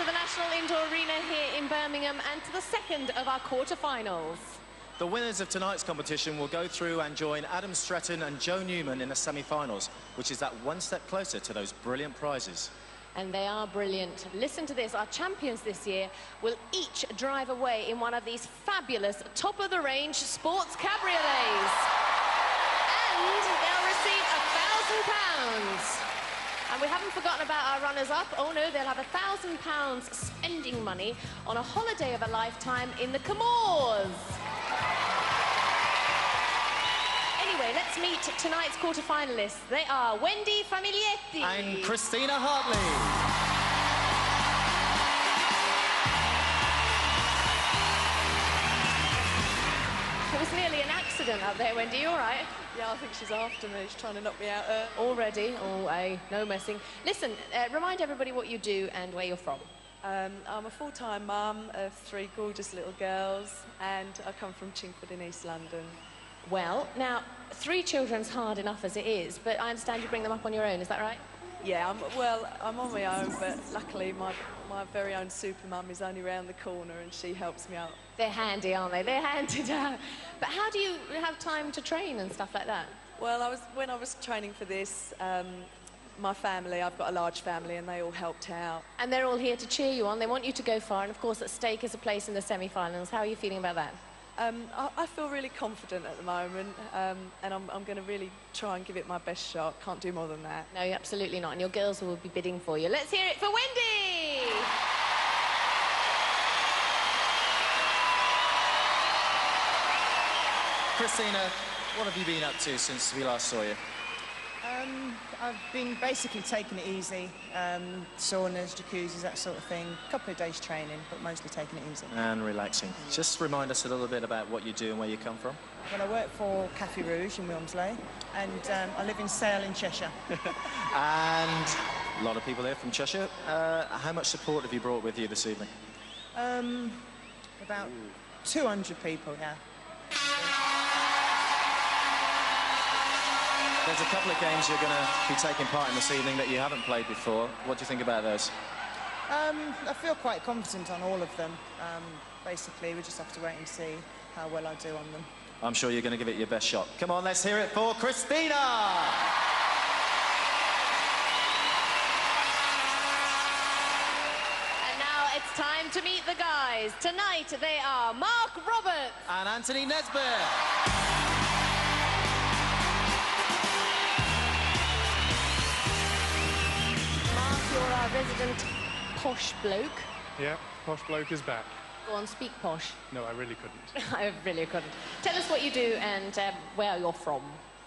to the National Indoor Arena here in Birmingham and to the second of our quarter-finals. The winners of tonight's competition will go through and join Adam Stretton and Joe Newman in the semi-finals, which is that one step closer to those brilliant prizes. And they are brilliant. Listen to this, our champions this year will each drive away in one of these fabulous top-of-the-range sports cabriolets. And they'll receive £1,000. And we haven't forgotten about our runners-up. Oh no, they'll have £1,000 spending money on a holiday of a lifetime in the Comores. Anyway, let's meet tonight's quarter-finalists. They are Wendy Famiglietti and Christina Hartley. It was nearly an accident up there, Wendy. You all right? Yeah, I think she's after me. She's trying to knock me out. Already? Oh, hey, no messing. Listen, remind everybody what you do and where you're from. I'm a full-time mum of 3 gorgeous little girls, and I come from Chingford in East London. Well, now, 3 children's hard enough as it is, but I understand you bring them up on your own, is that right? Yeah, I'm on my own, but luckily my very own super mum is only round the corner and she helps me out. They're handy, aren't they? They're handy down. But how do you have time to train and stuff like that? Well, when I was training for this, my family, I've got a large family, and they all helped out. And they're all here to cheer you on. They want you to go far, and of course at stake is a place in the semi-finals. How are you feeling about that? I feel really confident at the moment, and I'm going to really try and give it my best shot. Can't do more than that. No, absolutely not, and your girls will be bidding for you. Let's hear it for Wendy! Christina, what have you been up to since we last saw you? I've been basically taking it easy, saunas, jacuzzis, that sort of thing. A couple of days training, but mostly taking it easy. And relaxing. Just remind us a little bit about what you do and where you come from. Well, I work for Café Rouge in Wilmsley, and I live in Sale in Cheshire. And a lot of people here from Cheshire. How much support have you brought with you this evening? About 200 people, yeah. There's a couple of games you're going to be taking part in this evening that you haven't played before. What do you think about those? I feel quite confident on all of them. Basically, we just have to wait and see how well I do on them. I'm sure you're going to give it your best shot. Come on, let's hear it for Christina! And now it's time to meet the guys. Tonight they are Mark Roberts and Anthony Nesbeth. You're our resident posh bloke. Yeah, posh bloke is back. Go on, speak posh. No, I really couldn't. I really couldn't. Tell us what you do and where you're from.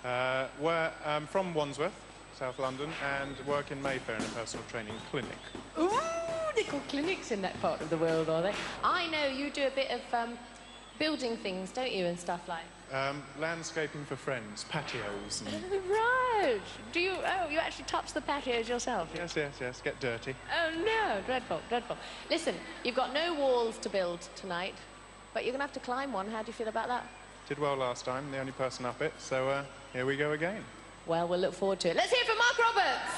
I'm from Wandsworth, South London, and work in Mayfair in a personal training clinic. Ooh, they call clinics in that part of the world, are they? I know you do a bit of building things, don't you, and stuff like? Landscaping for friends, patios. And... Right. Do you? Oh, you actually touch the patios yourself? Yes. Get dirty. Oh no, dreadful, dreadful. Listen, you've got no walls to build tonight, but you're gonna have to climb one. How do you feel about that? Did well last time, the only person up it. So here we go again. Well, we'll look forward to it. Let's hear it for Mark Roberts.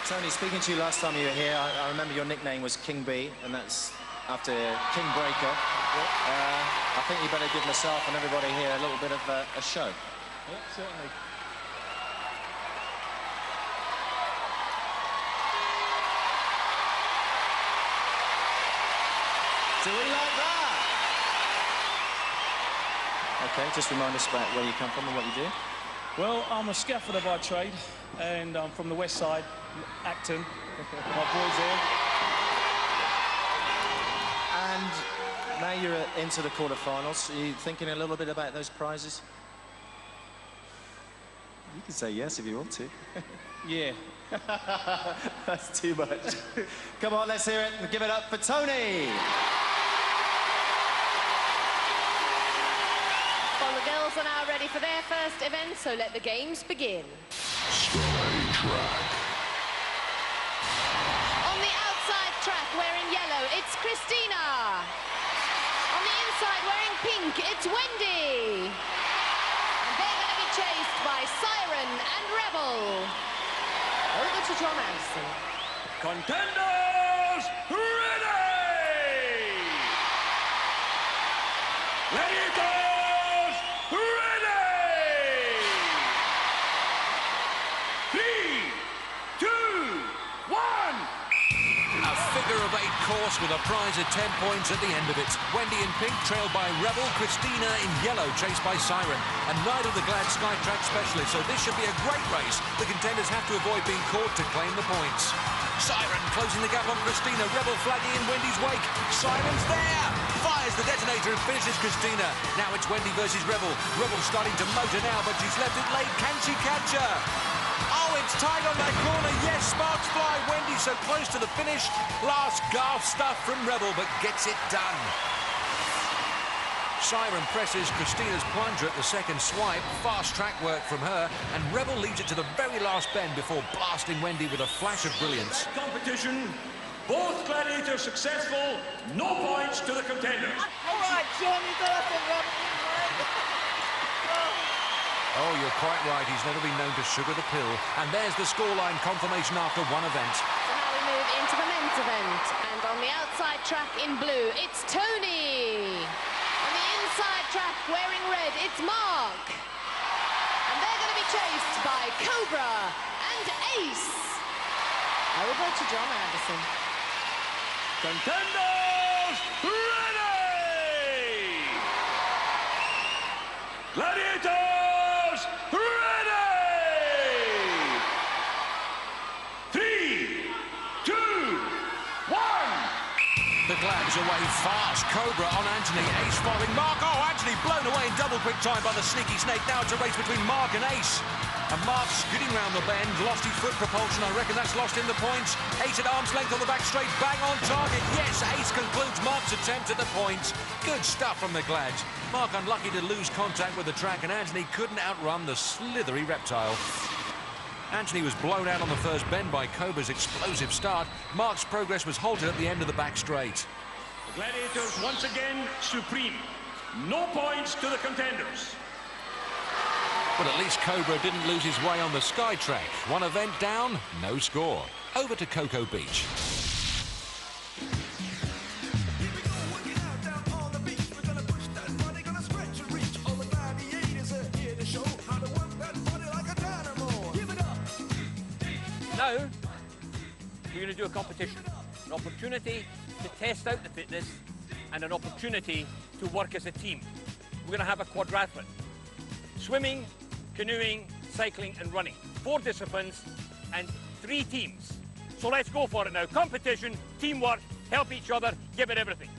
Tony, speaking to you last time you were here, I remember your nickname was King B, and that's after King Breaker. I think you better give myself and everybody here a little bit of a show. Yeah, certainly. Do we like that? OK, just remind us about where you come from and what you do. Well, I'm a scaffolder by trade, and I'm from the west side, Acton. My boys here. And now you're into the quarter-finals. Are you thinking a little bit about those prizes? You can say yes if you want to. Yeah. That's too much. Come on, let's hear it and give it up for Tony. Well, the girls are now ready for their first event, so let the games begin. On the outside track, wearing yellow, it's Christina. On the inside, wearing pink, it's Wendy. And they're going to be chased by Siren and Rebel. Over to John Anderson. Contenders, ready! Gladiators, ready! 3, 2, 1! A figure-of-8 course with a prize of 10 points at the end of it. Wendy in pink, trailed by Rebel. Christina in yellow, chased by Siren. And neither of the Glad Skytrack specialists, so this should be a great race. The contenders have to avoid being caught to claim the points. Siren closing the gap on Christina. Rebel flagging in Wendy's wake. Siren's there! Fires the detonator and finishes Christina. Now it's Wendy versus Rebel. Rebel starting to motor now, but she's left it late. Can she catch her? Oh, it's tight on that corner. Yes, sparks fly. Wendy so close to the finish. Last gasp stuff from Rebel, but gets it done. Siren presses Christina's plunger at the second swipe. Fast track work from her, and Rebel leads it to the very last bend before blasting Wendy with a flash of brilliance. Competition, both gladiators successful, no points to the contenders. All right, John, you don't have to run. Oh, you're quite right. He's never been known to sugar the pill. And there's the scoreline confirmation after one event. So now we move into the men's event. And on the outside track in blue, it's Tony. On the inside track wearing red, it's Mark. And they're going to be chased by Cobra and Ace. Over to John Anderson. Contenders, ready! Gladiators, ready! 3, 2, 1! The Glads away fast. Cobra on Anthony. Ace following Mark. Oh, Anthony blown away in double quick time by the sneaky snake. Now it's a race between Mark and Ace. And Mark skidding round the bend. Lost his foot propulsion. I reckon that's lost in the points. Ace at arm's length on the back straight. Bang on target. Yes, Ace concludes Mark's attempt at the points. Good stuff from the Glads. Mark unlucky to lose contact with the track, and Anthony couldn't outrun the slithery reptile. Anthony was blown out on the first bend by Cobra's explosive start. Mark's progress was halted at the end of the back straight. The Gladiators once again supreme. No points to the contenders. But at least Cobra didn't lose his way on the Skytrack. One event down, no score. Over to Cocoa Beach. Now, we're going to do a competition. An opportunity to test out the fitness and an opportunity to work as a team. We're going to have a quadrathlon. Swimming, canoeing, cycling and running. 4 disciplines and 3 teams. So let's go for it now. Competition, teamwork, help each other, give it everything.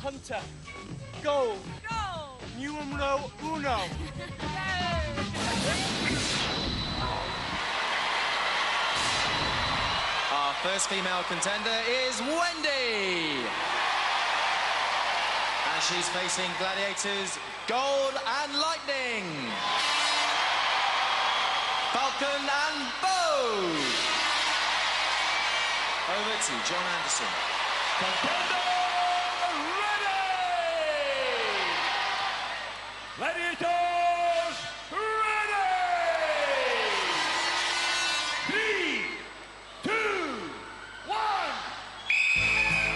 Hunter, go! Go! Numero uno! Our first female contender is Wendy. And she's facing Gladiators, Gold and Lightning. Falcon and Bow. Over to John Anderson. Contender ready! Gladiators ready! 3, 2, 1!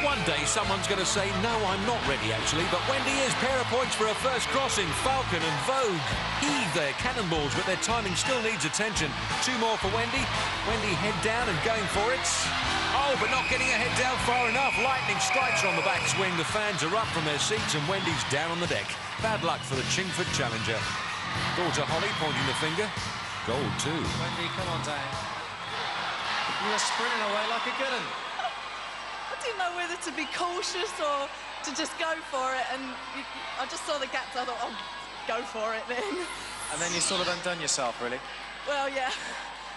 One day someone's going to say, no, I'm not ready actually, but Wendy is. Pair of points for her first crossing. Falcon and Vogue heave their cannonballs, but their timing still needs attention. 2 more for Wendy. Wendy head down and going for it. Oh, but not getting her head down far enough. Lightning strikes her on the backswing. The fans are up from their seats and Wendy's down on the deck. Bad luck for the Chingford challenger. Daughter Holly pointing the finger. Gold too. Wendy, come on down. You were sprinting away like a good one. I didn't know whether to be cautious or to just go for it, and I just saw the gaps. I thought, oh, go for it then. And then you sort of undone yourself, really. Well, yeah,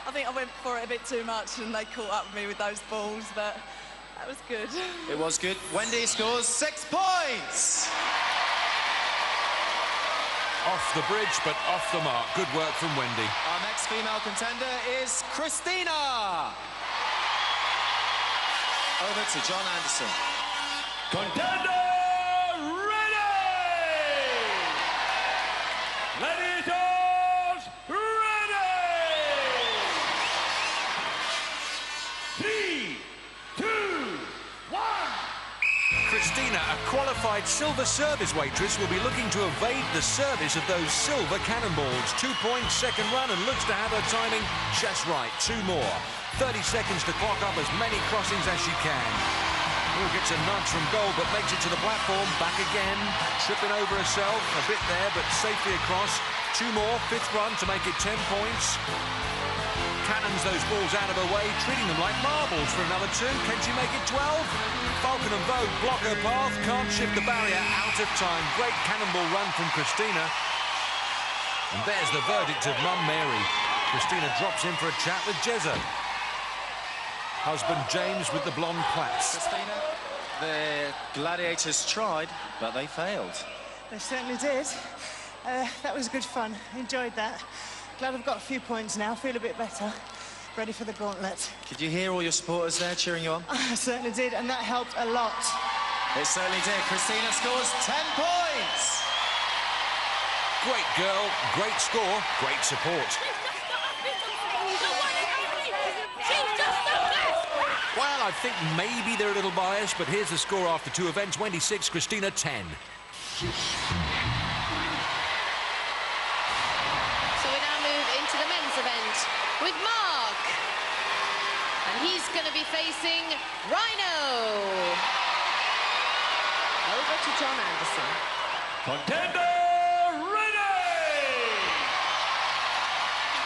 I think I went for it a bit too much, and they caught up with me with those balls, but that was good. It was good. Wendy scores 6 points. Off the bridge, but off the mark. Good work from Wendy. Our next female contender is Christina. Over to John Anderson. Contender ready! Gladiators ready! 3, 2, 1. Christina, a qualified silver service waitress, will be looking to evade the service of those silver cannonballs. 2 points, second run, and looks to have her timing just right. 2 more. 30 seconds to clock up as many crossings as she can. Oh, gets a nudge from goal, but makes it to the platform. Back again, tripping over herself. A bit there, but safely across. 2 more, 5th run to make it 10 points. Cannons those balls out of her way, treating them like marbles for another 2. Can she make it 12? Falcon and Vogue block her path, can't shift the barrier, out of time. Great cannonball run from Christina. And there's the verdict of Mum Mary. Christina drops in for a chat with Jezza. Husband James with the blonde plaits. Christina, the Gladiators tried, but they failed. They certainly did. That was good fun. Enjoyed that. Glad I've got a few points now. Feel a bit better. Ready for the Gauntlet. Could you hear all your supporters there cheering you on? I certainly did, and that helped a lot. It certainly did. Christina scores 10 points. Great girl, great score, great support. Well, I think maybe they're a little biased, but here's the score after 2 events. Wendy 6, Christina 10. So we now move into the men's event with Mark. And he's going to be facing Rhino. Over to John Anderson. Contender ready!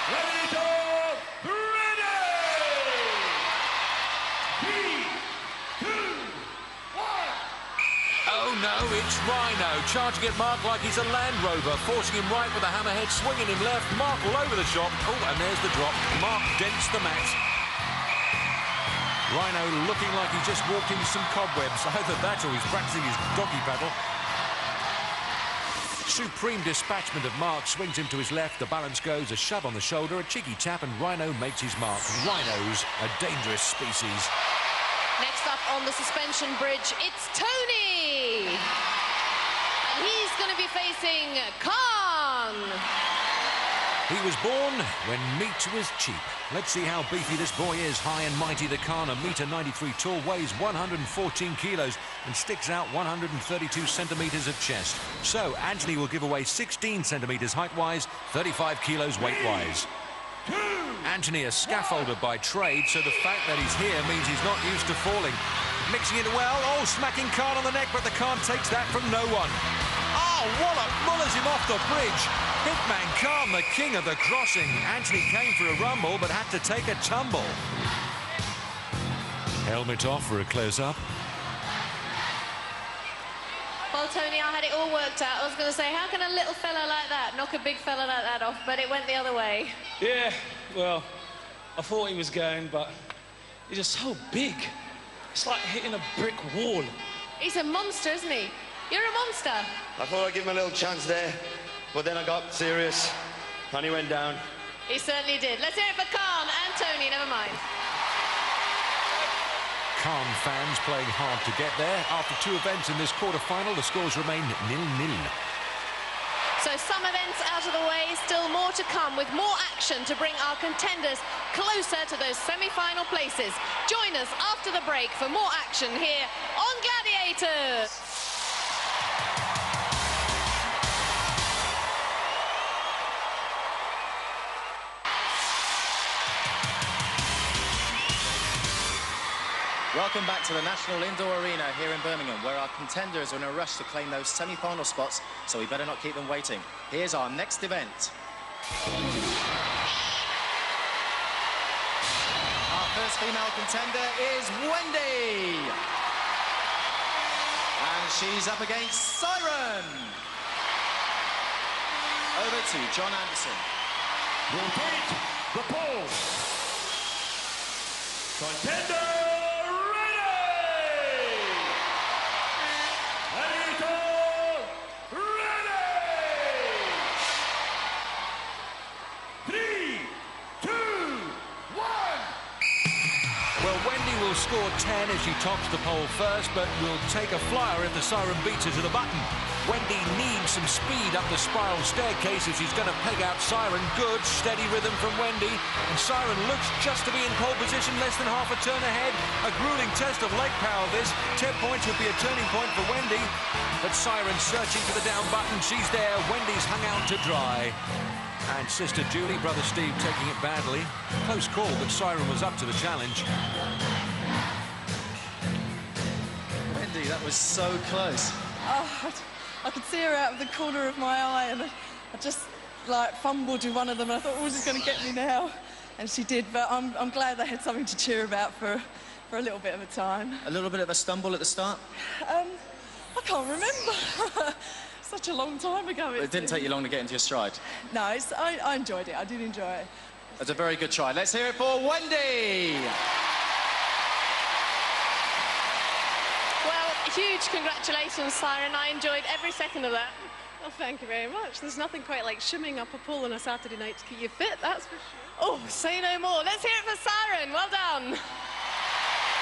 Gladiator ready! 3, 2, 1. Oh no, it's Rhino, charging at Mark like he's a Land Rover, forcing him right with a hammerhead, swinging him left. Mark all over the shop. Oh, and there's the drop. Mark dents the mat. Rhino looking like he's just walked into some cobwebs. Either that or he's practicing his doggy paddle. Supreme dispatchment of Mark swings him to his left. The balance goes, a shove on the shoulder, a cheeky tap, and Rhino makes his mark. Rhinos, a dangerous species. Next up on the suspension bridge, it's Tony. And he's going to be facing Khan. He was born when meat was cheap. Let's see how beefy this boy is. High and mighty, the Khan, 1.93 m tall, weighs 114 kilos and sticks out 132 centimetres of chest. So Anthony will give away 16 centimetres height-wise, 35 kilos weight-wise. Anthony, a scaffolder by trade, so the fact that he's here means he's not used to falling. Mixing it well, oh, smacking Khan on the neck, but the Khan takes that from no one. Oh, wallop, mullers him off the bridge. Hitman Khan, the king of the crossing. Anthony came for a rumble, but had to take a tumble. Helmet off for a close-up. Well, Tony, I had it all worked out. I was going to say, how can a little fella like that knock a big fella like that off? But it went the other way. Yeah, well, I thought he was going, but he's just so big. It's like hitting a brick wall. He's a monster, isn't he? You're a monster. I thought I'd give him a little chance there, but then I got serious and he went down. He certainly did. Let's hear it for Khan and Tony, never mind. Khan fans playing hard to get there. After 2 events in this quarter-final, the scores remain 0-0. So some events out of the way, still more to come with more action to bring our contenders closer to those semi-final places. Join us after the break for more action here on Gladiators. Welcome back to the National Indoor Arena here in Birmingham, where our contenders are in a rush to claim those semi-final spots, so we better not keep them waiting. Here's our next event. Our first female contender is Wendy. And she's up against Siren. Over to John Anderson. Rotate the pole. Contender ready! Gladiator ready! 3, 2, 1! Well, Wendy will score 10 if she tops the pole first, but will take a flyer if the Siren beats her to the button. Wendy needs some speed up the spiral staircase if she's going to peg out Siren. Good, steady rhythm from Wendy. And Siren looks just to be in pole position, less than half a turn ahead. A grueling test of leg power, this. 10 points would be a turning point for Wendy. But Siren searching for the down button. She's there. Wendy's hung out to dry. And sister Julie, brother Steve taking it badly. Close call, but Siren was up to the challenge. Wendy, that was so close. Oh, I could see her out of the corner of my eye, and I just like fumbled with one of them. And I thought, oh, she's going to get me now, and she did. But I'm glad they had something to cheer about for a little bit of a time. A little bit of a stumble at the start? I can't remember. Such a long time ago. It didn't take you long to get into your stride. No, I enjoyed it. I did enjoy it. That's a very good try. Let's hear it for Wendy. Well, huge congratulations, Siren. I enjoyed every second of that. Well, thank you very much. There's nothing quite like shimmying up a pool on a Saturday night to keep you fit, that's for sure. Oh, say no more. Let's hear it for Siren. Well done.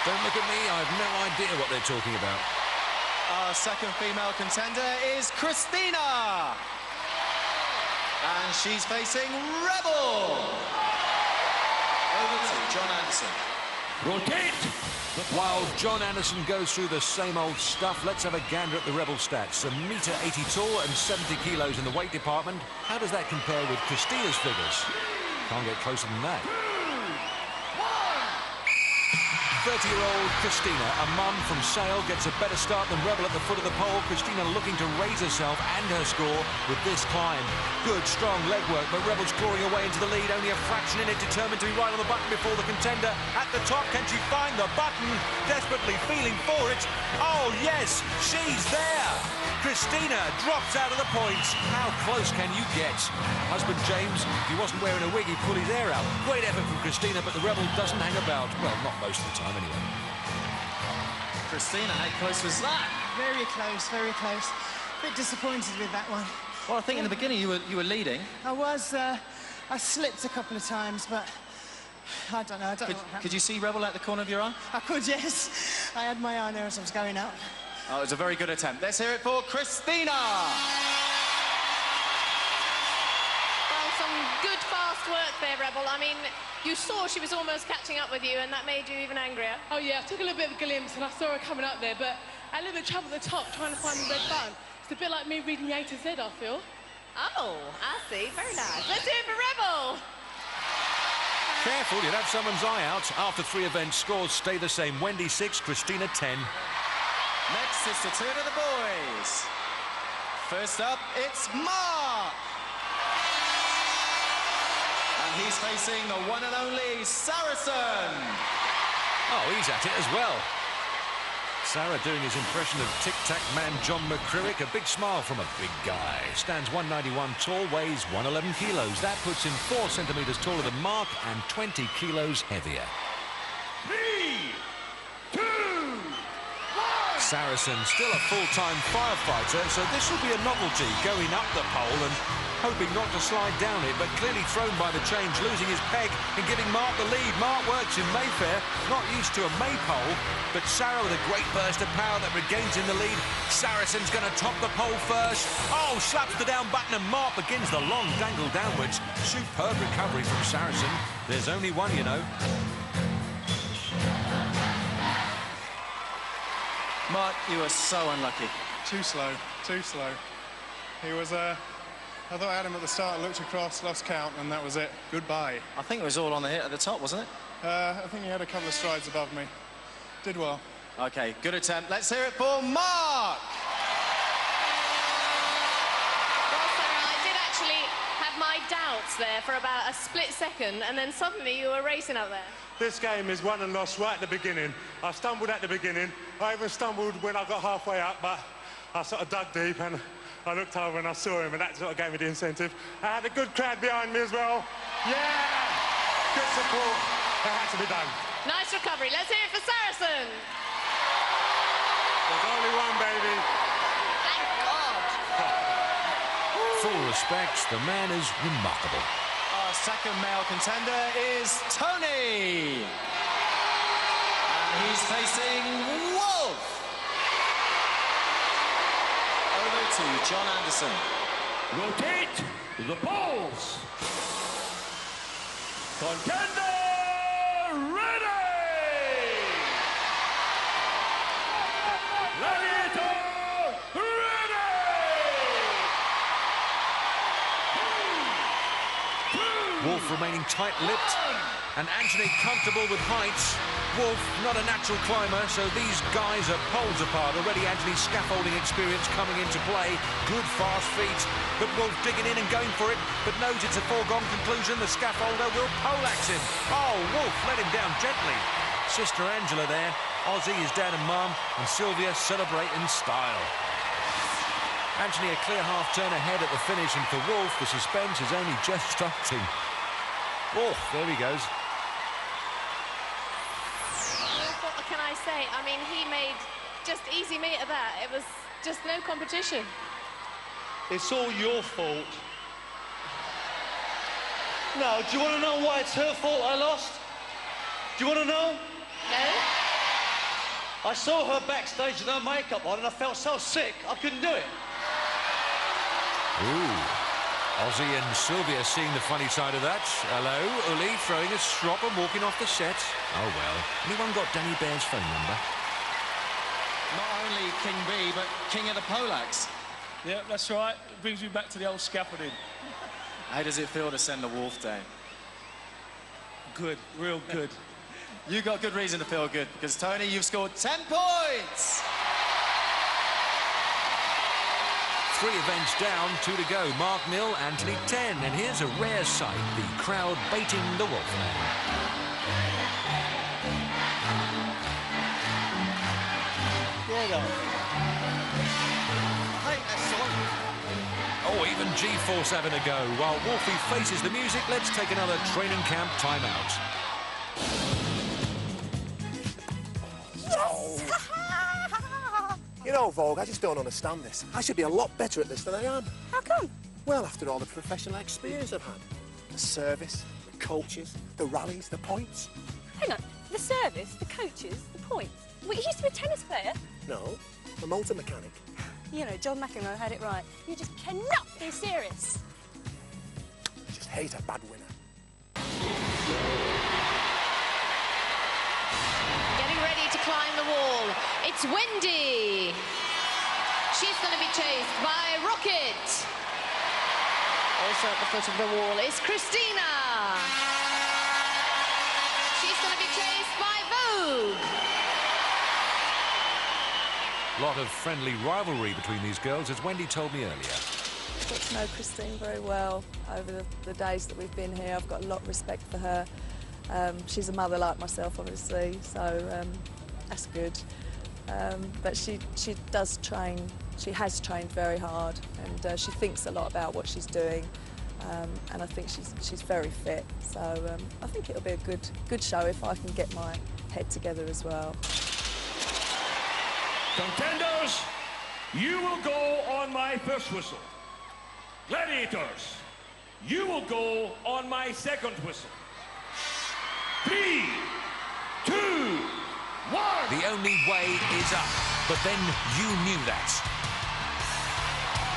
Don't look at me. I have no idea what they're talking about. Our second female contender is Christina. And she's facing Rebel. Over to John Anderson. Rotate! While John Anderson goes through the same old stuff, let's have a gander at the Rebel stats. 1.80 metre tall and 70 kilos in the weight department. How does that compare with Christina's figures? Can't get closer than that. 30-year-old Christina, a mum from Sale, gets a better start than Rebel at the foot of the pole. Christina looking to raise herself and her score with this climb. Good, strong leg work, but Rebel's clawing away into the lead, only a fraction in it, determined to be right on the button before the contender. At the top, can she find the button? Desperately feeling for it. Oh, yes, she's there. Christina drops out of the points. How close can you get? Husband James, if he wasn't wearing a wig, he'd pull his hair out. Great effort from Christina, but the Rebel doesn't hang about. Well, not most of the time, anyway. Christina, how close was that? Very close, very close. Bit disappointed with that one. Well, I think in the beginning you were leading. I was. I slipped a couple of times, but I don't know. I don't know what happened. Could you see Rebel at the corner of your eye? I could, yes. I had my eye there as I was going up. Oh, it was a very good attempt. Let's hear it for Christina. Well, some good fast work there, Rebel. I mean, you saw she was almost catching up with you, and that made you even angrier. Oh, yeah, I took a little bit of a glimpse and I saw her coming up there, but I had a little bit of trouble at the top trying to find the red button. It's a bit like me reading the A to Z, I feel. Oh, I see. Very nice. Let's hear it for Rebel. Careful, you'd have someone's eye out. After 3 events, scores stay the same. Wendy 6, Christina 10. Next is the turn of the boys. First up, it's Mark. And he's facing the one and only Saracen. Oh, he's at it as well. Sarah doing his impression of tic-tac man John McCriwick. A big smile from a big guy. Stands 191 tall, weighs 111 kilos. That puts him 4 centimetres taller than Mark and 20 kilos heavier. 3, 2, 1! Saracen, still a full-time firefighter, so this will be a novelty, going up the pole and hoping not to slide down it, but clearly thrown by the change, losing his peg and giving Mark the lead. Mark works in Mayfair, not used to a maypole, but Sarah with a great burst of power that regains in the lead. Saracen's going to top the pole first. Oh, slaps the down button and Mark begins the long dangle downwards. Superb recovery from Saracen. There's only one, you know. Mark, you were so unlucky. Too slow, too slow. He was, I thought I had him at the start, looked across, lost count, and that was it. Goodbye. I think it was all on the hit at the top, wasn't it? I think he had a couple of strides above me. Did well. OK, good attempt. Let's hear it for Mark. Well, Sarah, I did actually have my doubts there for about a split second, and then suddenly you were racing up there. This game is won and lost right at the beginning. I stumbled at the beginning. I even stumbled when I got halfway up, but I sort of dug deep and I looked over and I saw him, and that sort of gave me the incentive. I had a good crowd behind me as well. Yeah! Good support. That had to be done. Nice recovery. Let's hear it for Saracen. There's only one, baby. Thank God. Full respect, the man is remarkable. Our second male contender is Tony. And he's facing Wolf. Over to John Anderson. Rotate the balls. Contender ready! Gladiator ready! Wolf remaining tight-lipped, and Anthony comfortable with heights. Wolf, not a natural climber, so these guys are poles apart. Already Anthony's scaffolding experience coming into play. Good, fast feet, but Wolf digging in and going for it, but knows it's a foregone conclusion. The scaffolder will poleaxe him. Oh, Wolf let him down gently. Sister Angela there. Ozzy, his dad and mum, and Sylvia celebrate in style. Anthony a clear half-turn ahead at the finish, and for Wolf, the suspense is only just starting. Oh, there he goes. What can I say? I mean, he made just easy meat of that. It was just no competition. It's all your fault. No, do you want to know why it's her fault I lost? Do you want to know? No. I saw her backstage with her makeup on and I felt so sick I couldn't do it. Ooh. Ozzy and Sylvia seeing the funny side of that. Hello, Uli throwing a strop and walking off the set. Oh, well. Anyone got Danny Bear's phone number? Not only King B, but King of the Poleaxe. Yeah, that's right. It brings me back to the old scaffolding. How does it feel to send the Wolf down? Good, real good. You got good reason to feel good, because, Tony, you've scored 10 points! 3 events down, 2 to go. Mark 0, Anthony 10. And here's a rare sight, the crowd baiting the Wolfman. Get up. I hate that song. Oh, even G-Force having a go. While Wolfie faces the music, let's take another training camp timeout. You know, Vogue, I just don't understand this. I should be a lot better at this than I am. How come? Well, after all the professional experience I've had. The service, the coaches, the rallies, the points. Hang on, the service, the coaches, the points. Well, you used to be a tennis player. No, a motor mechanic. You know, John McEnroe had it right. You just cannot be serious. I just hate a bad winner. Getting ready to climb the wall. It's Wendy. She's going to be chased by Rocket. Also at the foot of the wall is Christina. She's going to be chased by Vogue. Lot of friendly rivalry between these girls, as Wendy told me earlier. I've got to know Christine very well over the days that we've been here. I've got a lot of respect for her. She's a mother like myself, obviously, so that's good. But she does train. She has trained very hard, and she thinks a lot about what she's doing. And I think she's very fit. So I think it'll be a good show if I can get my head together as well. Contenders, you will go on my first whistle. Gladiators, you will go on my second whistle. 3, 2, 1. The only way is up, but then you knew that.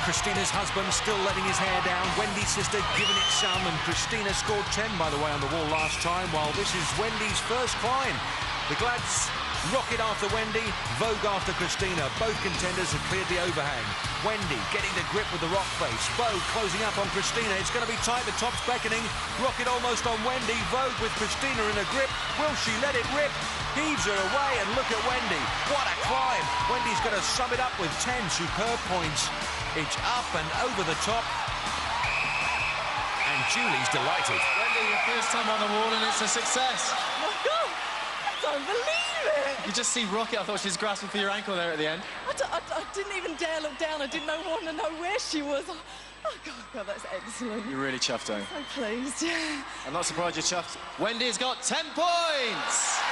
Christina's husband still letting his hair down, Wendy's sister giving it some, and Christina scored 10, by the way, on the wall last time, while this is Wendy's first climb. The Glads Rocket after Wendy, Vogue after Christina. Both contenders have cleared the overhang. Wendy getting the grip with the rock face. Vogue closing up on Christina. It's going to be tight. The top's beckoning. Rocket almost on Wendy. Vogue with Christina in a grip. Will she let it rip? Heaves her away, and look at Wendy. What a climb. Wendy's going to sum it up with 10 superb points. It's up and over the top. And Julie's delighted. Wendy, your first time on the wall, and it's a success. Oh my God, I don't believe it. You just see Rocket. I thought she was grasping for your ankle there at the end. I didn't even dare look down. I didn't want to know where she was. Oh, God, that's excellent. You're really chuffed, Tony. So pleased. I'm not surprised you're chuffed. Wendy's got 10 points.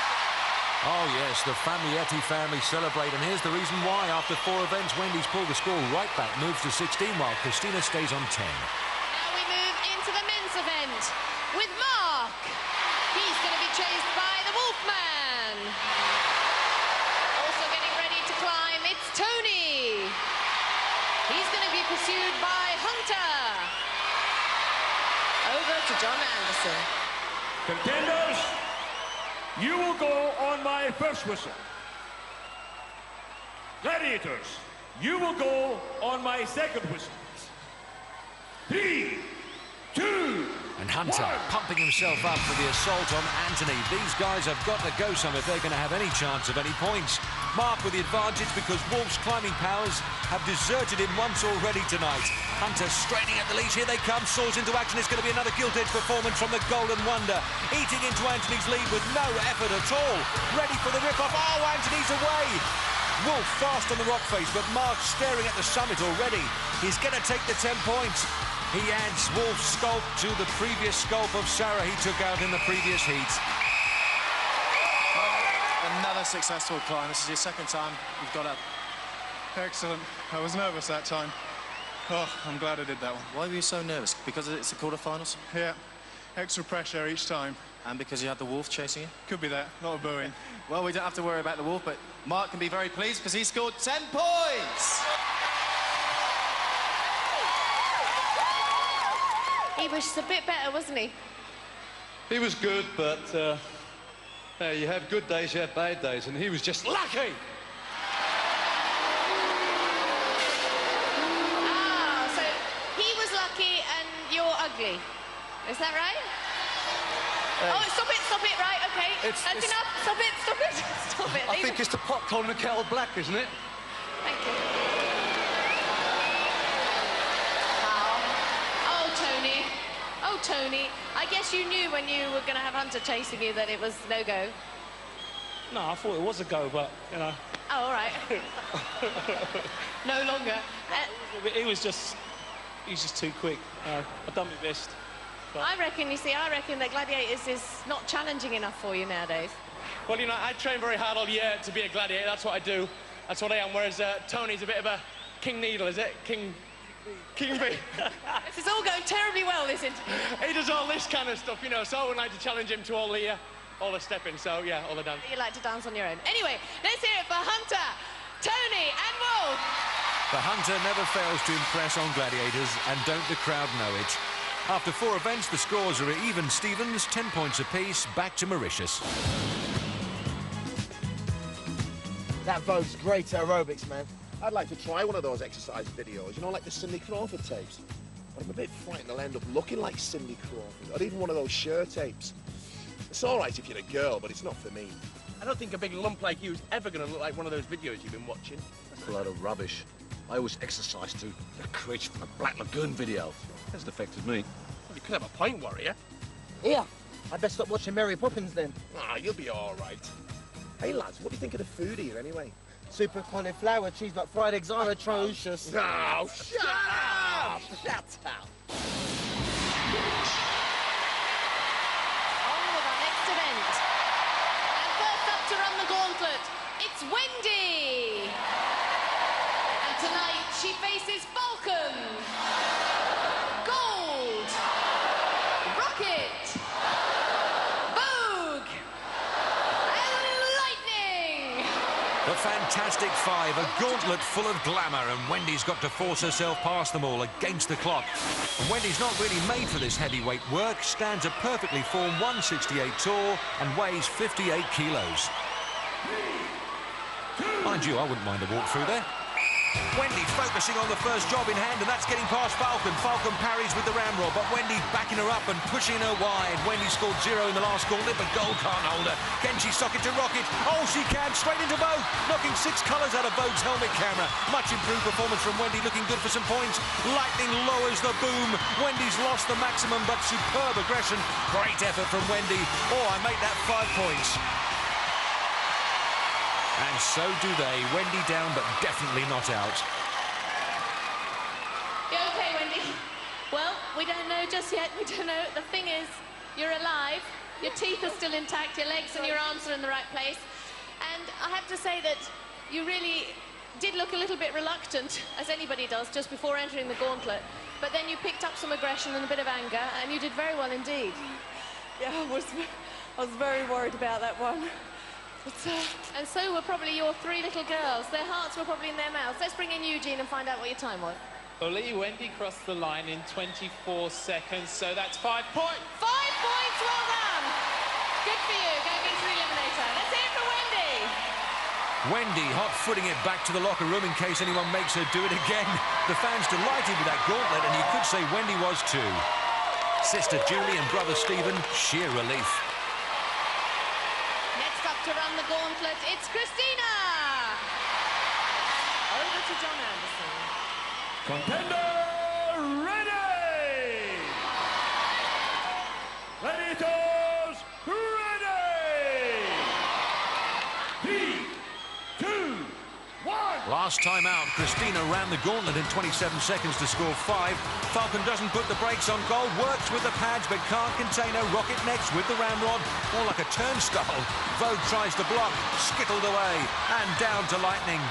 Oh, yes, the Famiglietti family celebrate, and here's the reason why. After 4 events, Wendy's pulled the score right back, moves to 16, while Christina stays on 10. Now we move into the men's event with Mark. He's going to be chased by the Wolfman. Also getting ready to climb, it's Tony. He's going to be pursued by Hunter. Over to John Anderson. Contenders, you will go on my first whistle. Gladiators, you will go on my second whistle. 3, 2, and Hunter 1. pumping himself up for the assault on Anthony. These guys have got to go some if they're going to have any chance of any points. Mark with the advantage because Wolf's climbing powers have deserted him once already tonight. Hunter straining at the leash. Here they come. Soars into action. It's going to be another gilt-edged performance from the Golden Wonder. Eating into Anthony's lead with no effort at all. Ready for the rip-off. Oh, Anthony's away. Wolf fast on the rock face, but Mark staring at the summit already. He's going to take the 10 points. He adds Wolf's sculpt to the previous sculpt of Sarah he took out in the previous heat. Another successful climb. This is your second time you've got up. Excellent. I was nervous that time. Oh, I'm glad I did that one. Why were you so nervous? Because it's the quarterfinals? Yeah. Extra pressure each time. And because you had the Wolf chasing you? Could be that. A lot of booing. Well, we don't have to worry about the Wolf, but Mark can be very pleased because he scored 10 points! He was a bit better, wasn't he? He was good, but you have good days, you have bad days, and he was just lucky. Ah, so he was lucky and you're ugly. Is that right? Oh, stop it, right, OK. That's enough. Stop it. Stop it. I think it's the pot calling the kettle black, isn't it? Thank you. Oh, Tony, I guess you knew when you were going to have Hunter chasing you that it was no-go. No, I thought it was a go, but, you know... Oh, all right. No longer. He's just too quick. I've done my best. But... I reckon that Gladiators is not challenging enough for you nowadays. Well, you know, I train very hard all year to be a gladiator. That's what I do. That's what I am, whereas Tony's a bit of a King Needle, is it? King B. This is all going terribly well, this interview. He does all this kind of stuff, you know, so I would like to challenge him to all the stepping, so yeah, all the dance. You like to dance on your own. Anyway, let's hear it for Hunter, Tony and Wolf. The Hunter never fails to impress on Gladiators, and don't the crowd know it. After 4 events, the scores are even Stevens, 10 points apiece, back to Mauritius. That Vogue's great aerobics, man. I'd like to try one of those exercise videos, you know, like the Cindy Crawford tapes. But I'm a bit frightened I'll end up looking like Cindy Crawford, or even one of those Cher tapes. It's all right if you're a girl, but it's not for me. I don't think a big lump like you is ever going to look like one of those videos you've been watching. That's a load of rubbish. I always exercise to the creature from the Black Lagoon video. Hasn't affected me. Well, you could have a point, Warrior. Yeah, I best stop watching Mary Poppins then. Ah, you'll be all right. Hey, lads, what do you think of the food here, anyway? Super cauliflower, cheese, but fried eggs are atrocious. Oh, shut up! Shut up! On with our next event. And first up to run the gauntlet, it's Wendy. And tonight she faces Falcon, Gold, Rocket, Vogue, and Lightning. The Fantastic Five, a gauntlet full of glamour, and Wendy's got to force herself past them all against the clock. And Wendy's not really made for this heavyweight work, stands a perfectly formed 168 tall and weighs 58 kilos. Mind you, I wouldn't mind a walk through there. Wendy focusing on the first job in hand, and that's getting past Falcon. Falcon parries with the ramrod, but Wendy backing her up and pushing her wide. Wendy scored 0 in the last gauntlet, but gold can't hold her. Can she sock it to Rocket? Oh, she can, straight into Vogue, knocking 6 colours out of Vogue's helmet camera. Much improved performance from Wendy, looking good for some points. Lightning lowers the boom. Wendy's lost the maximum, but superb aggression. Great effort from Wendy. Oh, I make that 5 points. And so do they. Wendy down, but definitely not out. You okay, Wendy? Well, we don't know just yet. We don't know. The thing is, you're alive. Your teeth are still intact. Your legs and your arms are in the right place. And I have to say that you really did look a little bit reluctant, as anybody does, just before entering the gauntlet. But then you picked up some aggression and a bit of anger, and you did very well indeed. Yeah, I was very worried about that one. And so were probably your 3 little girls. Their hearts were probably in their mouths. Let's bring in Eugene and find out what your time was. Fully, Wendy crossed the line in 24 seconds, so that's 5 points. 5 points, well done. Good for you, going into the eliminator. Let's hear it for Wendy. Wendy hot-footing it back to the locker room in case anyone makes her do it again. The fans delighted with that gauntlet, and you could say Wendy was too. Sister Julie and brother Stephen, sheer relief. To run the gauntlet, it's Christina! Over to John Anderson. Contender ready! Gladiators ready! 3, 2, 1! Last time out, Christina ran the gauntlet in 27 seconds to score 5. Falcon doesn't put the brakes on. Gold works with the pads, but can't contain her. Rocket next with the ramrod, more like a turnstile. Vogue tries to block, skittled away, and down to Lightning.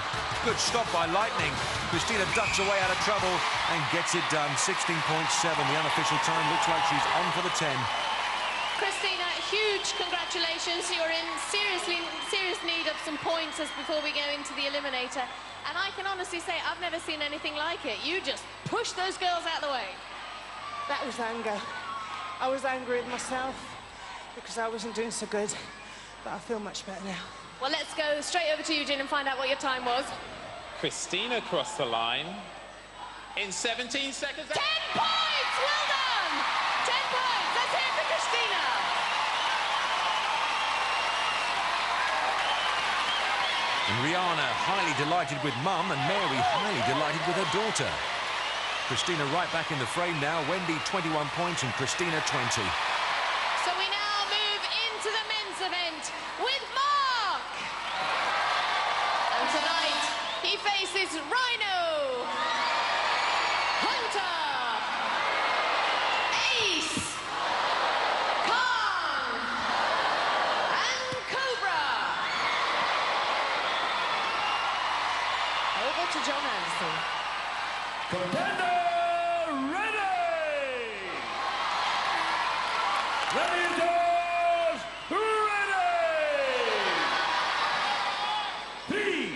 Good stop by Lightning. Christina ducks away out of trouble and gets it done. 16.7. The unofficial time looks like she's on for the 10. Christina, huge congratulations. You're in serious need of some points as before we go into the eliminator. And I can honestly say I've never seen anything like it. You just pushed those girls out of the way. That was anger. I was angry with myself because I wasn't doing so good, but I feel much better now. Well, let's go straight over to Eugene and find out what your time was. Christina crossed the line in 17 seconds. 10 points! Well done! 10 points! Let's hear it for Christina! And Rihanna highly delighted with mum, and Mary highly delighted with her daughter. Christina right back in the frame now. Wendy 21 points and Christina 20. So we now move into the men's event with Mark. And tonight he faces Rhino, Hunter, Ace, Khan, and Cobra. Over to John Anderson. Contender ready! Gladiators ready! 3,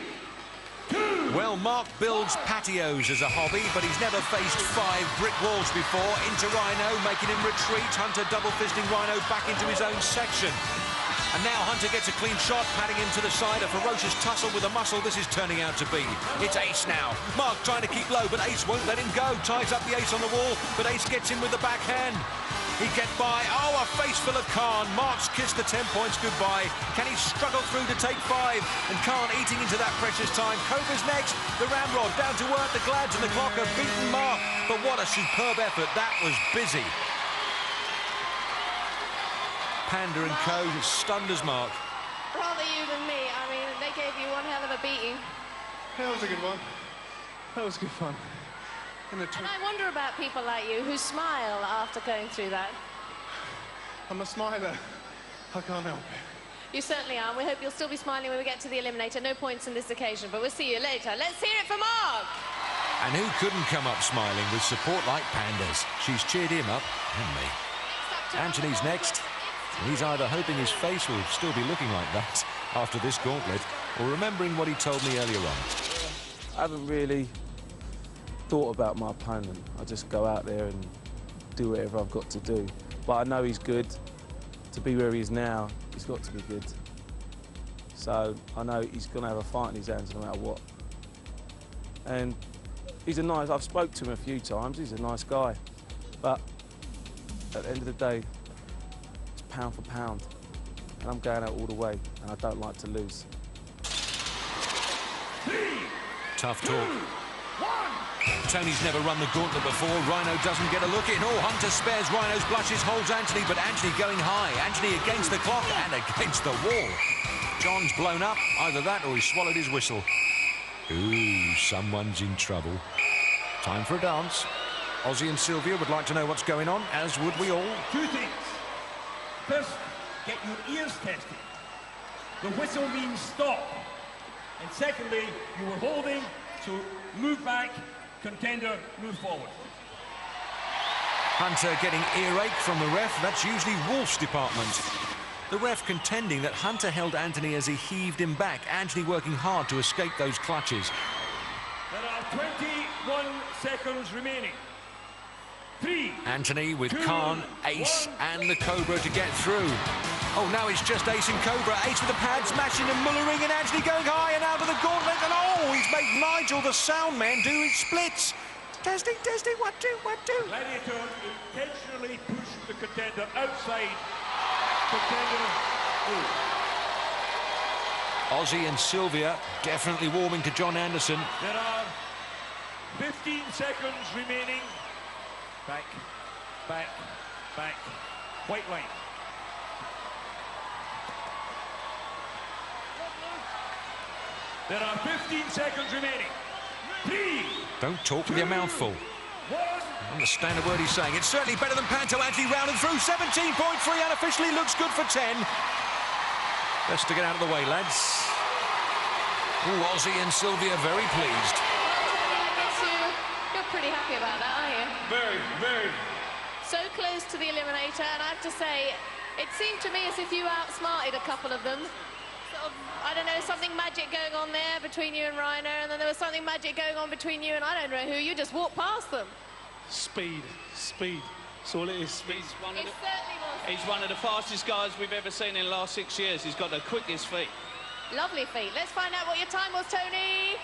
2... Well, Mark builds patios as a hobby, but he's never faced 5 brick walls before. Into Rhino, making him retreat. Hunter double-fisting Rhino back into his own section. And now Hunter gets a clean shot, patting him to the side. A ferocious tussle with a muscle this is turning out to be. It's Ace now. Mark trying to keep low, but Ace won't let him go. Ties up the Ace on the wall, but Ace gets in with the backhand. He get by. Oh, a face full of Khan. Mark's kissed the 10 points goodbye. Can he struggle through to take 5? And Khan eating into that precious time. Cobra's next. The ramrod down to work. The Glads and the clock have beaten Mark. But what a superb effort. That was busy. Panda and Co. stunned as Mark. Rather you than me. I mean, they gave you one hell of a beating. That was a good one. That was good fun. And I wonder about people like you who smile after going through that. I'm a smiler. I can't help it. You certainly are. We hope you'll still be smiling when we get to the eliminator. No points on this occasion, but we'll see you later. Let's hear it for Mark. And who couldn't come up smiling with support like Panda's? She's cheered him up, and me. Anthony's next. He's either hoping his face will still be looking like that after this gauntlet, or remembering what he told me earlier on. I haven't really thought about my opponent. I just go out there and do whatever I've got to do. But I know he's good. To be where he is now, he's got to be good. So I know he's going to have a fight in his hands no matter what. And he's a nice, I've spoke to him a few times, he's a nice guy. But at the end of the day, it's pound for pound. And I'm going out all the way, and I don't like to lose. Tough talk. Tony's never run the gauntlet before. Rhino doesn't get a look in. Oh, Hunter spares Rhino's blushes, holds Anthony, but Anthony going high. Anthony against the clock and against the wall. John's blown up. Either that or he swallowed his whistle. Ooh, someone's in trouble. Time for a dance. Ozzy and Sylvia would like to know what's going on, as would we all. Two things. First, get your ears tested. The whistle means stop. And secondly, you were holding, so move back, contender, move forward. Hunter getting earache from the ref. That's usually Wolf's department. The ref contending that Hunter held Anthony as he heaved him back. Anthony working hard to escape those clutches. There are 21 seconds remaining. 3. Anthony with 2, Khan, Ace, and the Cobra to get through. Oh, now it's just Ace and Cobra. Ace with the pad, smashing and mullering, and Anthony going high and out of the gauntlet. And oh, he's made Nigel, the sound man, do his splits. Testing, 1, 2, 1, 2. Gladiators intentionally push the contender outside. Contender move. Ozzy and Sylvia definitely warming to John Anderson. There are 15 seconds remaining. Back, back, back. White line. There are 15 seconds remaining. 3. Don't talk with your mouth full. Understand a word he's saying. It's certainly better than Panto. Anthony rounded through 17.3 unofficially. Looks good for 10. Best to get out of the way, lads. Ooh, Ozzy and Sylvia very pleased. You're pretty happy about that, aren't you? Very, very. So close to the eliminator, and I have to say, it seemed to me as if you outsmarted a couple of them. Sort of, I don't know, something magic going on there between you and Rhino, and then there was something magic going on between you and I don't know who. You just walked past them. Speed. That's all it is. Speed. He's one of the fastest guys we've ever seen in the last 6 years. He's got the quickest feet. Lovely feet. Let's find out what your time was, Tony.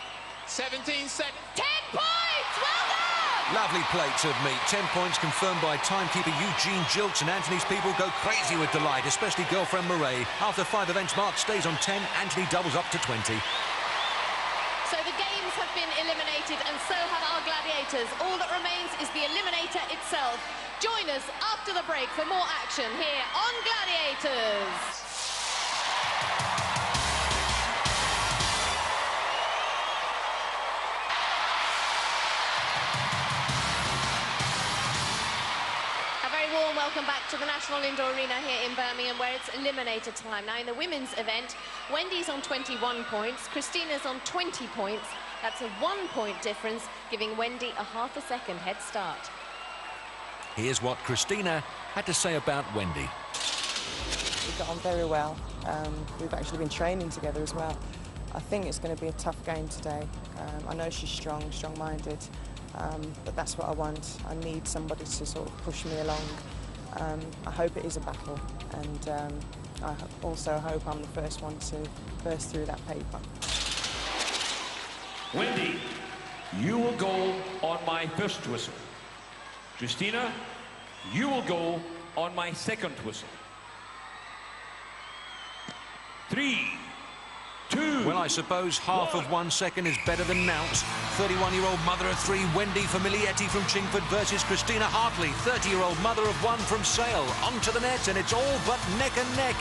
17 seconds. 10 points! Well done! Lovely plates of meat. 10 points confirmed by timekeeper Eugene Jilts, and Anthony's people go crazy with delight, especially girlfriend Murray. After 5 events, Mark stays on 10. Anthony doubles up to 20. So the games have been eliminated, and so have our gladiators. All that remains is the eliminator itself. Join us after the break for more action here on Gladiators. Warm welcome back to the National Indoor Arena here in Birmingham, where it's eliminator time. Now, in the women's event, Wendy's on 21 points, Christina's on 20 points. That's a 1-point difference, giving Wendy a half a second head start. Here's what Christina had to say about Wendy. We got on very well. We've actually been training together as well. I think it's going to be a tough game today. I know she's strong-minded. But that's what I want. I need somebody to sort of push me along. I hope it is a battle, and I also hope I'm the first one to burst through that paper. Wendy, you will go on my first whistle. Christina, you will go on my second whistle. 3, 2. Well, I suppose half of 1 second is better than nought. 31-year-old mother of 3, Wendy Famiglietti from Chingford versus Christina Hartley, 30-year-old mother of 1 from Sale. Onto the net, and it's all but neck and neck.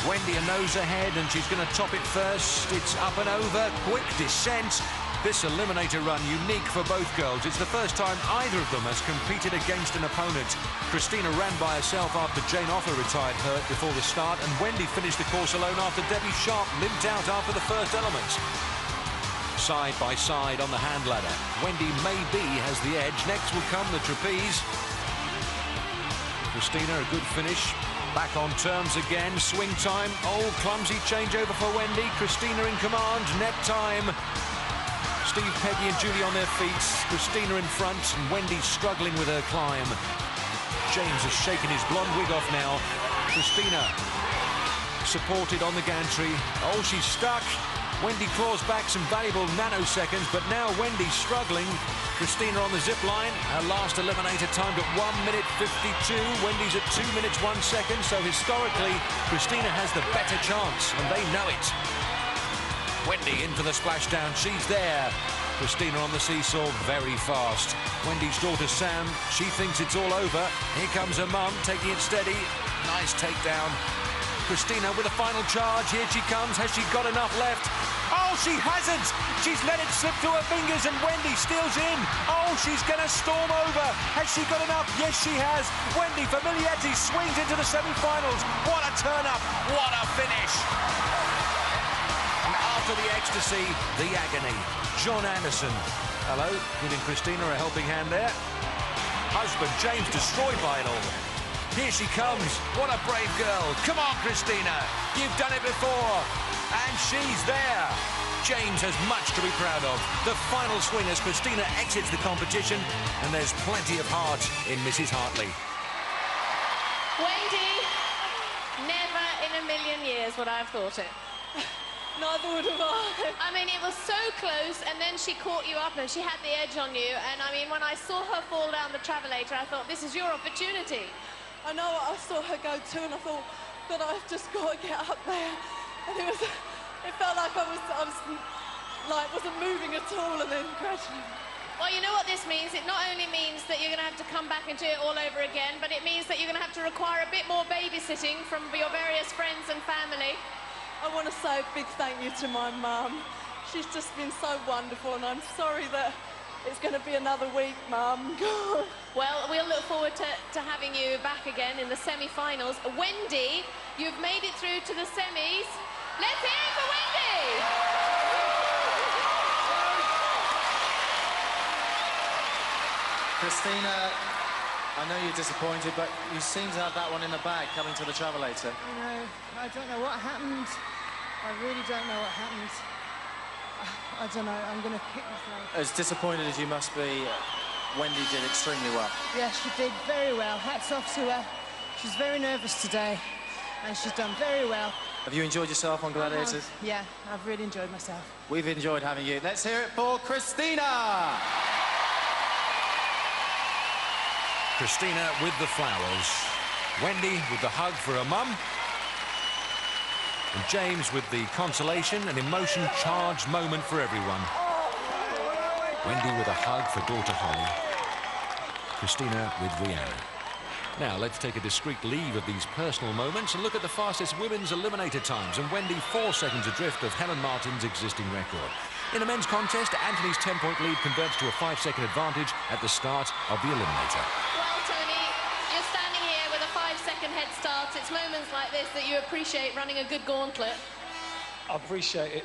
Wendy a nose ahead, and she's going to top it first. It's up and over, quick descent. This eliminator run unique for both girls. It's the first time either of them has competed against an opponent. Christina ran by herself after Jane Offer retired hurt before the start, and Wendy finished the course alone after Debbie Sharp limped out after the first element. Side by side on the hand ladder. Wendy maybe has the edge. Next will come the trapeze. Christina, a good finish. Back on terms again. Swing time. Oh, clumsy changeover for Wendy. Christina in command. Net time. Steve, Peggy and Julie on their feet. Christina in front, and Wendy struggling with her climb. James has shaken his blonde wig off now. Christina supported on the gantry. Oh, she's stuck. Wendy claws back some valuable nanoseconds, but now Wendy's struggling. Christina on the zip line. Her last eliminator timed at 1 minute 52. Wendy's at 2 minutes 1 second, so historically, Christina has the better chance, and they know it. Wendy in for the splashdown. She's there. Christina on the seesaw, very fast. Wendy's daughter Sam, she thinks it's all over. Here comes her mum, taking it steady. Nice takedown. Christina with a final charge. Here she comes. Has she got enough left? Oh, she hasn't. She's let it slip through her fingers, and Wendy steals in. Oh, she's going to storm over. Has she got enough? Yes, she has. Wendy Famiglietti swings into the semi-finals. What a turn-up. What a finish. And after the ecstasy, the agony. John Anderson. Hello, giving Christina a helping hand there. Husband James destroyed by it all. Here she comes. What a brave girl. Come on, Christina. You've done it before. And she's there. James has much to be proud of. The final swing as Christina exits the competition, and there's plenty of heart in Mrs. Hartley. Wendy, never in a million years would I have thought it. Neither would have I. I mean, it was so close, and then she caught you up and she had the edge on you. And I mean, when I saw her fall down the travelator, I thought, this is your opportunity. I know, I saw her go too, and I thought, but I've just got to get up there. And it felt like I wasn't moving at all, and then gradually. Well, you know what this means? It not only means that you're going to have to come back and do it all over again, but it means that you're going to have to require a bit more babysitting from your various friends and family. I want to say a big thank you to my mum. She's just been so wonderful, and I'm sorry that it's going to be another week, Mum. Well, we'll look forward to having you back again in the semi-finals. Wendy, you've made it through to the semis. Let's hear it for Wendy! Christina, I know you're disappointed, but you seem to have that one in the bag coming to the travelator. I know. I don't know what happened. I really don't know what happened. I don't know. I'm going to kick myself. As disappointed as you must be, Wendy did extremely well. Yeah, she did very well. Hats off to her. She's very nervous today, and she's done very well. Have you enjoyed yourself on Gladiators? Yeah, I've really enjoyed myself. We've enjoyed having you. Let's hear it for Christina! Christina with the flowers. Wendy with the hug for her mum. And James with the consolation and emotion-charged moment for everyone. Wendy with a hug for daughter Holly. Christina with Rihanna. Now, let's take a discreet leave of these personal moments and look at the fastest women's eliminator times, and Wendy 4 seconds adrift of Helen Martin's existing record. In the men's contest, Anthony's 10-point lead converts to a 5-second advantage at the start of the eliminator. Well, Tony, you're standing here with a 5-second head start. It's moments like this that you appreciate running a good gauntlet. I appreciate it.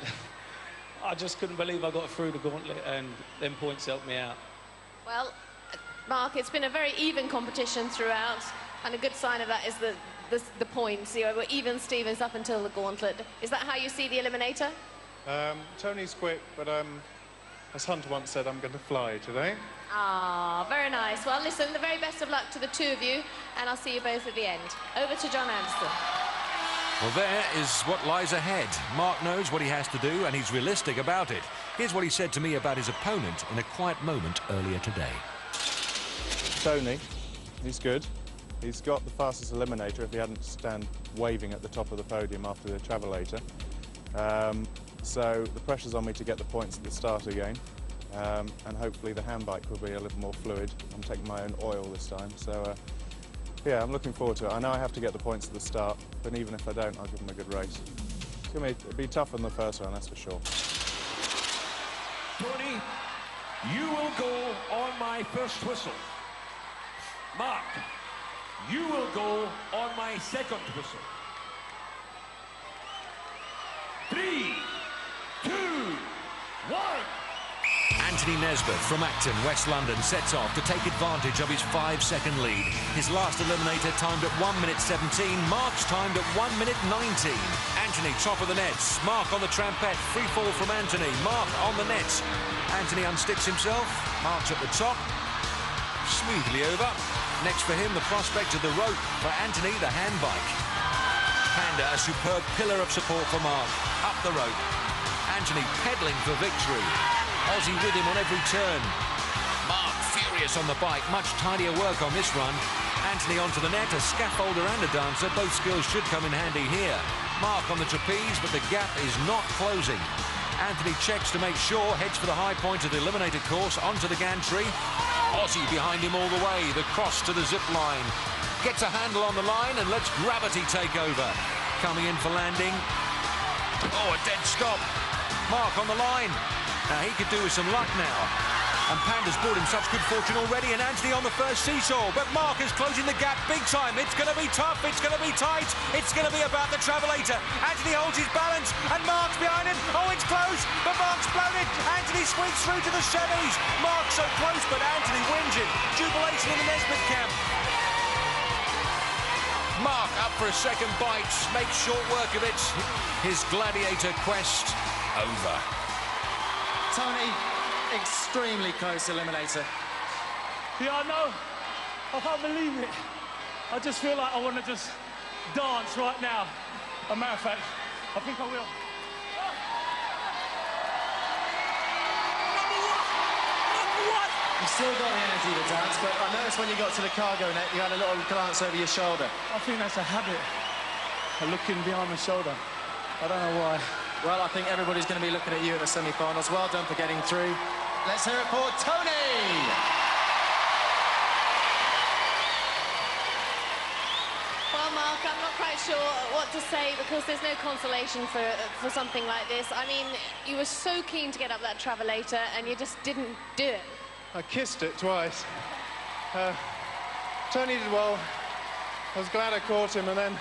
I just couldn't believe I got through the gauntlet, and them points helped me out. Well, Mark, it's been a very even competition throughout, and a good sign of that is the points. You know, we're even Stevens up until the gauntlet. Is that how you see the eliminator? Tony's quick, but as Hunter once said, I'm going to fly today. Ah, very nice. Well, listen, the very best of luck to the two of you, and I'll see you both at the end. Over to John Anderson. Well, there is what lies ahead. Mark knows what he has to do, and he's realistic about it. Here's what he said to me about his opponent in a quiet moment earlier today. Tony, he's good. He's got the fastest eliminator if he hadn't stand waving at the top of the podium after the travelator. So the pressure's on me to get the points at the start again. And hopefully the handbike will be a little more fluid. I'm taking my own oil this time, so yeah, I'm looking forward to it. I know I have to get the points at the start, but even if I don't, I'll give them a good race. It'll be tougher than the first one, that's for sure. Tony, you will go on my first whistle. Mark, you will go on my second whistle. 3, 2, 1. Anthony Nesbeth from Acton, West London, sets off to take advantage of his 5-second lead. His last eliminator timed at 1 minute 17. Mark's timed at 1 minute 19. Anthony, top of the nets. Mark on the trampette. Free fall from Anthony. Mark on the nets. Anthony unsticks himself. Mark's at the top. Smoothly over. Next for him, the prospect of the rope. For Anthony, the handbike. Panda, a superb pillar of support for Mark. Up the rope. Anthony peddling for victory. Aussie with him on every turn. Mark furious on the bike. Much tidier work on this run. Anthony onto the net, a scaffolder and a dancer. Both skills should come in handy here. Mark on the trapeze, but the gap is not closing. Anthony checks to make sure, heads for the high point of the eliminated course, onto the gantry. Aussie behind him all the way, the cross to the zip line. Gets a handle on the line and lets gravity take over. Coming in for landing. Oh, a dead stop. Mark on the line. Now he could do with some luck now. And Panda's brought him such good fortune already, and Anthony on the first seesaw. But Mark is closing the gap big time. It's going to be tough. It's going to be tight. It's going to be about the travelator. Anthony holds his balance, and Mark's behind him. Oh, it's close, but Mark's blown it. Anthony swings through to the semis. Mark's so close, but Anthony wins it. Jubilation in the Nesbeth camp. Mark up for a second bite. Makes short work of it. His gladiator quest over. Tony, extremely close eliminator. Yeah, I know. I can't believe it. I just feel like I want to just dance right now. As a matter of fact, I think I will. You still got the energy to dance, but I noticed when you got to the cargo net, you had a little glance over your shoulder. I think that's a habit. I'm looking behind my shoulder. I don't know why. Well, I think everybody's going to be looking at you in the semi-finals. Well done for getting through. Let's hear it for Tony! Well, Mark, I'm not quite sure what to say because there's no consolation for something like this. I mean, you were so keen to get up that travelator and you just didn't do it. I kissed it twice. Tony did well. I was glad I caught him, and then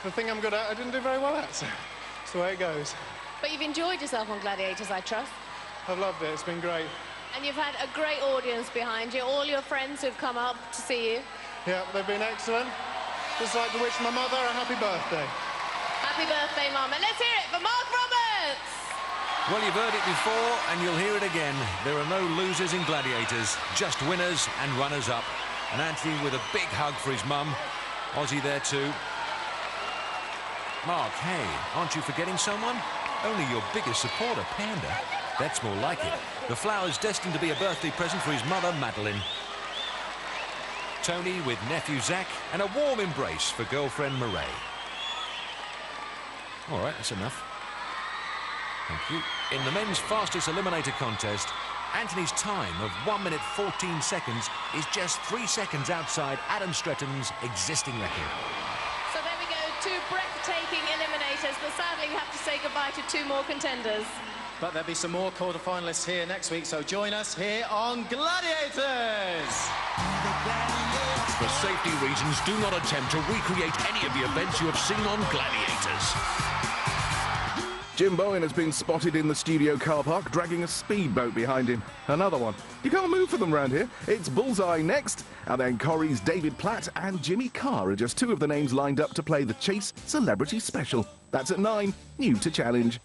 the thing I'm good at, I didn't do very well at, so it's the way it goes. But you've enjoyed yourself on Gladiators, I trust. I've loved it. It's been great. And you've had a great audience behind you, all your friends who've come up to see you. Yeah, they've been excellent. Just like to wish my mother a happy birthday. Happy birthday, Mum. And let's hear it for Mark Roberts! Well, you've heard it before, and you'll hear it again. There are no losers in Gladiators, just winners and runners-up. And Anthony with a big hug for his mum. Aussie there too. Mark, hey, aren't you forgetting someone? Only your biggest supporter, Panda. That's more like it. The flower's destined to be a birthday present for his mother, Madeline. Tony with nephew Zach, and a warm embrace for girlfriend Murray. All right, that's enough. Thank you. In the men's fastest eliminator contest, Anthony's time of 1 minute 14 seconds is just 3 seconds outside Adam Stretton's existing record. So there we go, 2 breathtaking eliminators, but sadly we have to say goodbye to 2 more contenders. But there'll be some more quarter-finalists here next week, so join us here on Gladiators! For safety reasons, do not attempt to recreate any of the events you have seen on Gladiators. Jim Bowen has been spotted in the studio car park dragging a speedboat behind him. Another one. You can't move for them round here. It's Bullseye next, and then Corrie's David Platt and Jimmy Carr are just 2 of the names lined up to play the Chase Celebrity Special. That's at 9, new to Challenge.